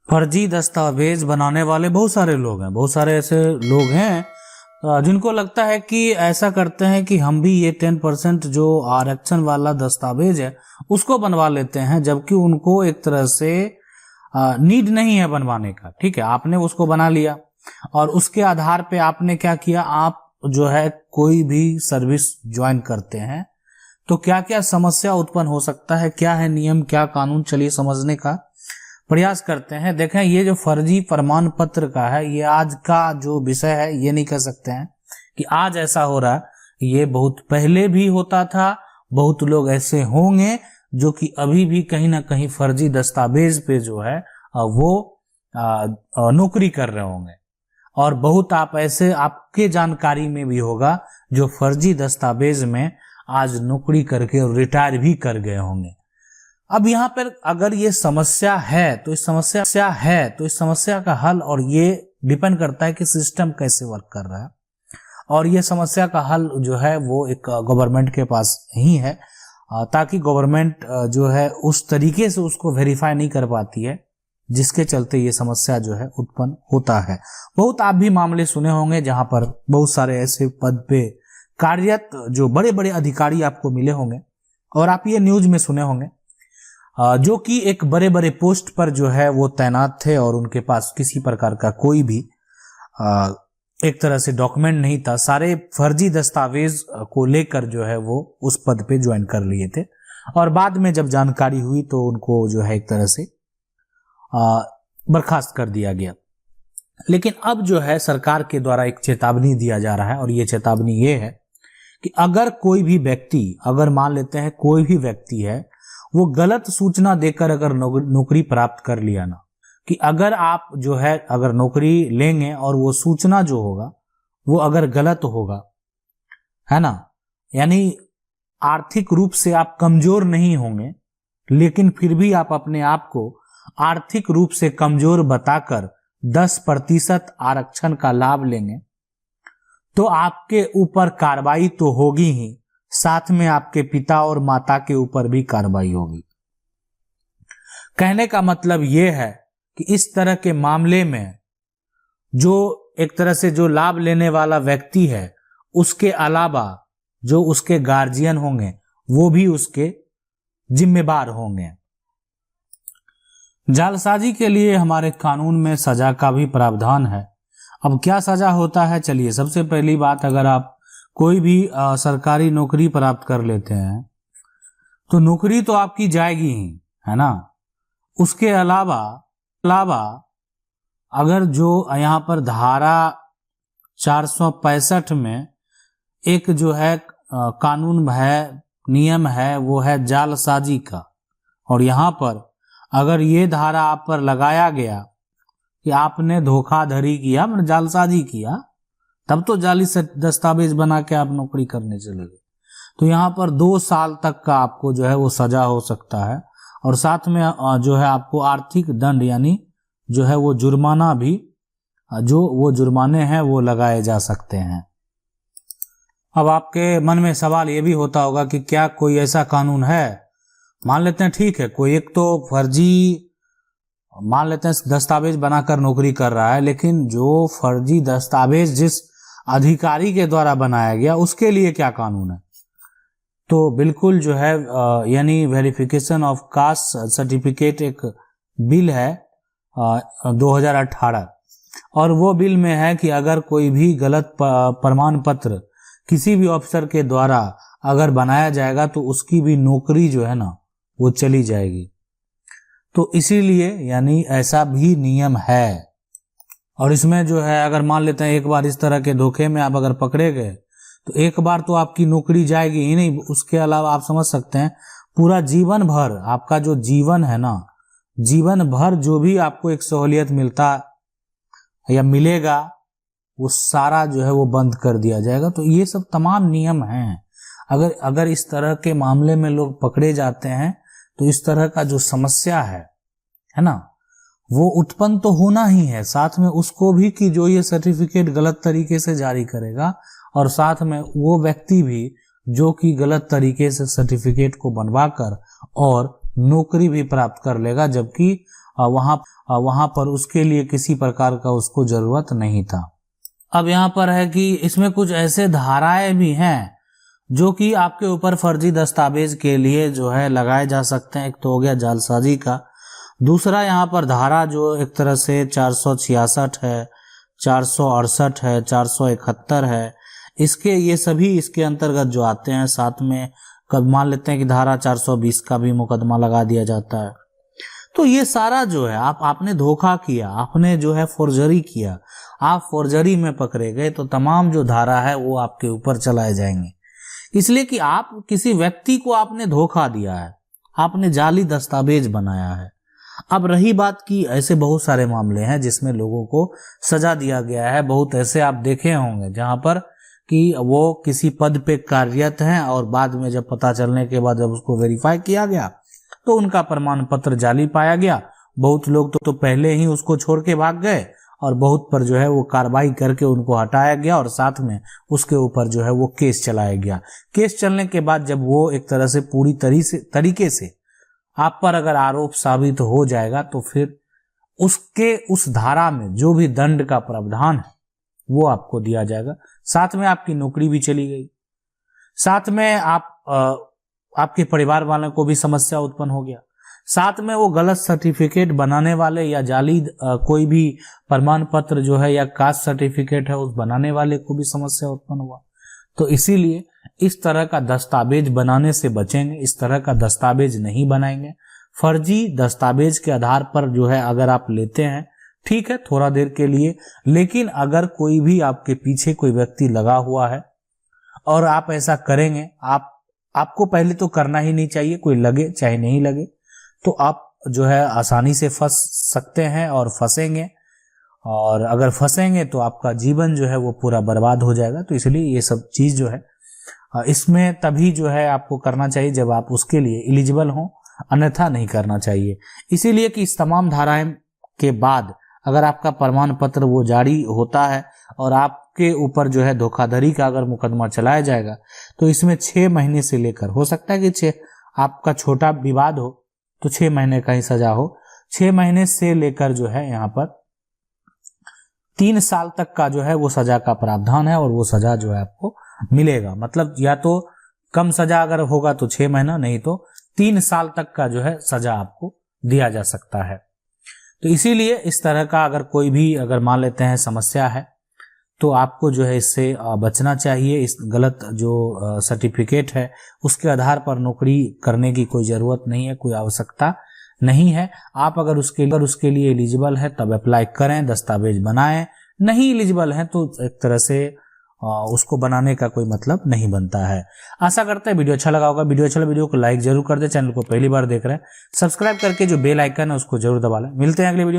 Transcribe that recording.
फर्जी दस्तावेज बनाने वाले बहुत सारे लोग हैं, बहुत सारे ऐसे लोग हैं जिनको लगता है कि ऐसा करते हैं कि हम भी ये 10% जो आरक्षण वाला दस्तावेज है उसको बनवा लेते हैं, जबकि उनको एक तरह से नीड नहीं है बनवाने का। ठीक है, आपने उसको बना लिया और उसके आधार पे आपने क्या किया, आप जो है कोई भी सर्विस ज्वाइन करते हैं तो क्या क्या समस्या उत्पन्न हो सकता है, क्या है नियम, क्या कानून, चलिए समझने का प्रयास करते हैं। देखें, ये जो फर्जी प्रमाण पत्र का है ये आज का जो विषय है, ये नहीं कह सकते हैं कि आज ऐसा हो रहा है, ये बहुत पहले भी होता था। बहुत लोग ऐसे होंगे जो कि अभी भी कहीं ना कहीं फर्जी दस्तावेज पे जो है वो नौकरी कर रहे होंगे, और बहुत आप ऐसे आपके जानकारी में भी होगा जो फर्जी दस्तावेज में आज नौकरी करके रिटायर भी कर गए होंगे। अब यहाँ पर अगर ये समस्या है तो इस समस्या का हल, और ये डिपेंड करता है कि सिस्टम कैसे वर्क कर रहा है, और ये समस्या का हल जो है वो एक गवर्नमेंट के पास ही है, ताकि गवर्नमेंट जो है उस तरीके से उसको वेरीफाई नहीं कर पाती है, जिसके चलते ये समस्या जो है उत्पन्न होता है। बहुत आप भी मामले सुने होंगे जहां पर बहुत सारे ऐसे पद पे कार्यरत जो बड़े बड़े अधिकारी आपको मिले होंगे, और आप ये न्यूज में सुने होंगे जो कि एक बड़े बड़े पोस्ट पर जो है वो तैनात थे और उनके पास किसी प्रकार का कोई भी एक तरह से डॉक्यूमेंट नहीं था, सारे फर्जी दस्तावेज को लेकर जो है वो उस पद पे ज्वाइन कर लिए थे, और बाद में जब जानकारी हुई तो उनको जो है एक तरह से बर्खास्त कर दिया गया। लेकिन अब जो है सरकार के द्वारा एक चेतावनी दिया जा रहा है, और ये चेतावनी ये है कि अगर कोई भी व्यक्ति, अगर मान लेते हैं कोई भी व्यक्ति है वो गलत सूचना देकर अगर नौकरी प्राप्त कर लिया ना, कि अगर आप जो है अगर नौकरी लेंगे और वो सूचना जो होगा वो अगर गलत होगा, है ना, यानी आर्थिक रूप से आप कमजोर नहीं होंगे लेकिन फिर भी आप अपने आप को आर्थिक रूप से कमजोर बताकर 10% आरक्षण का लाभ लेंगे, तो आपके ऊपर कार्रवाई तो होगी ही, साथ में आपके पिता और माता के ऊपर भी कार्रवाई होगी। कहने का मतलब यह है कि इस तरह के मामले में जो एक तरह से जो लाभ लेने वाला व्यक्ति है, उसके अलावा जो उसके गार्जियन होंगे वो भी उसके जिम्मेदार होंगे। जालसाजी के लिए हमारे कानून में सजा का भी प्रावधान है। अब क्या सजा होता है, चलिए सबसे पहली बात, अगर आप कोई भी सरकारी नौकरी प्राप्त कर लेते हैं तो नौकरी तो आपकी जाएगी ही, है ना। उसके अलावा अगर जो यहाँ पर धारा 465 में एक जो है कानून है, नियम है, वो है जालसाजी का, और यहाँ पर अगर ये धारा आप पर लगाया गया कि आपने धोखाधड़ी किया, मतलब जालसाजी किया, तब तो जाली से दस्तावेज बना के आप नौकरी करने चले गए, तो यहाँ पर 2 साल तक का आपको जो है वो सजा हो सकता है, और साथ में जो है आपको आर्थिक दंड यानी जो है वो जुर्माना भी, जो वो जुर्माने हैं वो लगाए जा सकते हैं। अब आपके मन में सवाल ये भी होता होगा कि क्या कोई ऐसा कानून है, मान लेते हैं ठीक है कोई एक तो फर्जी, मान लेते हैं दस्तावेज बनाकर नौकरी कर रहा है, लेकिन जो फर्जी दस्तावेज जिस अधिकारी के द्वारा बनाया गया उसके लिए क्या कानून है, तो बिल्कुल जो है यानी वेरिफिकेशन ऑफ कास्ट सर्टिफिकेट एक बिल है 2018, और वो बिल में है कि अगर कोई भी गलत प्रमाण पत्र किसी भी अफसर के द्वारा अगर बनाया जाएगा तो उसकी भी नौकरी जो है ना वो चली जाएगी। तो इसीलिए यानी ऐसा भी नियम है, और इसमें जो है अगर मान लेते हैं एक बार इस तरह के धोखे में आप अगर पकड़े गए तो एक बार तो आपकी नौकरी जाएगी ही नहीं, उसके अलावा आप समझ सकते हैं पूरा जीवन भर आपका जो जीवन है ना, जीवन भर जो भी आपको एक सहूलियत मिलता या मिलेगा वो सारा जो है वो बंद कर दिया जाएगा। तो ये सब तमाम नियम हैं। अगर इस तरह के मामले में लोग पकड़े जाते हैं तो इस तरह का जो समस्या है ना, वो उत्पन्न तो होना ही है, साथ में उसको भी कि जो ये सर्टिफिकेट गलत तरीके से जारी करेगा, और साथ में वो व्यक्ति भी जो कि गलत तरीके से सर्टिफिकेट को बनवाकर और नौकरी भी प्राप्त कर लेगा, जबकि वहां पर उसके लिए किसी प्रकार का उसको जरूरत नहीं था। अब यहाँ पर है कि इसमें कुछ ऐसे धाराएं भी हैं जो कि आपके ऊपर फर्जी दस्तावेज के लिए जो है लगाए जा सकते हैं। एक तो हो गया जालसाजी का, दूसरा यहाँ पर धारा जो एक तरह से 466 है, 468 है, 471 है, ये सभी इसके अंतर्गत जो आते हैं। साथ में कब मान लेते हैं कि धारा 420 का भी मुकदमा लगा दिया जाता है। तो ये सारा जो है आपने धोखा किया, आपने जो है फोर्जरी किया, आप फोर्जरी में पकड़े गए तो तमाम जो धारा है वो आपके ऊपर चलाए जाएंगे। इसलिए कि आप किसी व्यक्ति को आपने धोखा दिया है, आपने जाली दस्तावेज बनाया है। अब रही बात की ऐसे बहुत सारे मामले हैं जिसमें लोगों को सजा दिया गया है। बहुत ऐसे आप देखे होंगे जहां पर कि वो किसी पद पे कार्यरत हैं और बाद में जब पता चलने के बाद जब उसको वेरीफाई किया गया तो उनका प्रमाण पत्र जाली पाया गया। बहुत लोग तो पहले ही उसको छोड़ के भाग गए और बहुत पर जो है वो कार्रवाई करके उनको हटाया गया और साथ में उसके ऊपर जो है वो केस चलाया गया। केस चलने के बाद जब वो एक तरह से पूरी तरीके से आप पर अगर आरोप साबित हो जाएगा तो फिर उस धारा में जो भी दंड का प्रावधान है वो आपको दिया जाएगा। साथ में आपकी नौकरी भी चली गई, साथ में आपके परिवार वालों को भी समस्या उत्पन्न हो गया, साथ में वो गलत सर्टिफिकेट बनाने वाले या जाली कोई भी प्रमाण पत्र जो है या कास्ट सर्टिफिकेट है उस बनाने वाले को भी समस्या उत्पन्न हुआ। तो इसीलिए इस तरह का दस्तावेज बनाने से बचेंगे, इस तरह का दस्तावेज नहीं बनाएंगे। फर्जी दस्तावेज के आधार पर जो है अगर आप लेते हैं ठीक है थोड़ा देर के लिए, लेकिन अगर कोई भी आपके पीछे कोई व्यक्ति लगा हुआ है और आप ऐसा करेंगे, आपको पहले तो करना ही नहीं चाहिए, कोई लगे चाहे नहीं लगे, तो आप जो है आसानी से फंस सकते हैं और फंसेंगे, और अगर फंसेंगे तो आपका जीवन जो है वो पूरा बर्बाद हो जाएगा। तो इसलिए ये सब चीज जो है इसमें तभी जो है आपको करना चाहिए जब आप उसके लिए एलिजिबल हों, अन्यथा नहीं करना चाहिए। इसीलिए कि इस तमाम धाराएं के बाद अगर आपका प्रमाण पत्र वो जारी होता है और आपके ऊपर जो है धोखाधड़ी का अगर मुकदमा चलाया जाएगा तो इसमें 6 महीने से लेकर, हो सकता है कि आपका छोटा विवाद हो तो 6 महीने का ही सजा हो, 6 महीने से लेकर जो है यहाँ पर 3 साल तक का जो है वो सजा का प्रावधान है और वो सजा जो है आपको मिलेगा। मतलब या तो कम सजा अगर होगा तो 6 महीना, नहीं तो 3 साल तक का जो है सजा आपको दिया जा सकता है। तो इसीलिए इस तरह का अगर कोई भी अगर मान लेते हैं समस्या है तो आपको जो है इससे बचना चाहिए। इस गलत जो सर्टिफिकेट है उसके आधार पर नौकरी करने की कोई ज़रूरत नहीं है, कोई आवश्यकता नहीं है। आप अगर उसके लिए एलिजिबल है तब अप्लाई करें, दस्तावेज बनाएं, नहीं एलिजिबल है तो एक तरह से उसको बनाने का कोई मतलब नहीं बनता है। आशा करते हैं वीडियो अच्छा लगा होगा। वीडियो अच्छा लगा वीडियो को लाइक जरूर कर दे, चैनल को पहली बार देख रहे हैं सब्सक्राइब करके जो बेल आइकन है उसको जरूर दबा लें। मिलते हैं अगले वीडियो।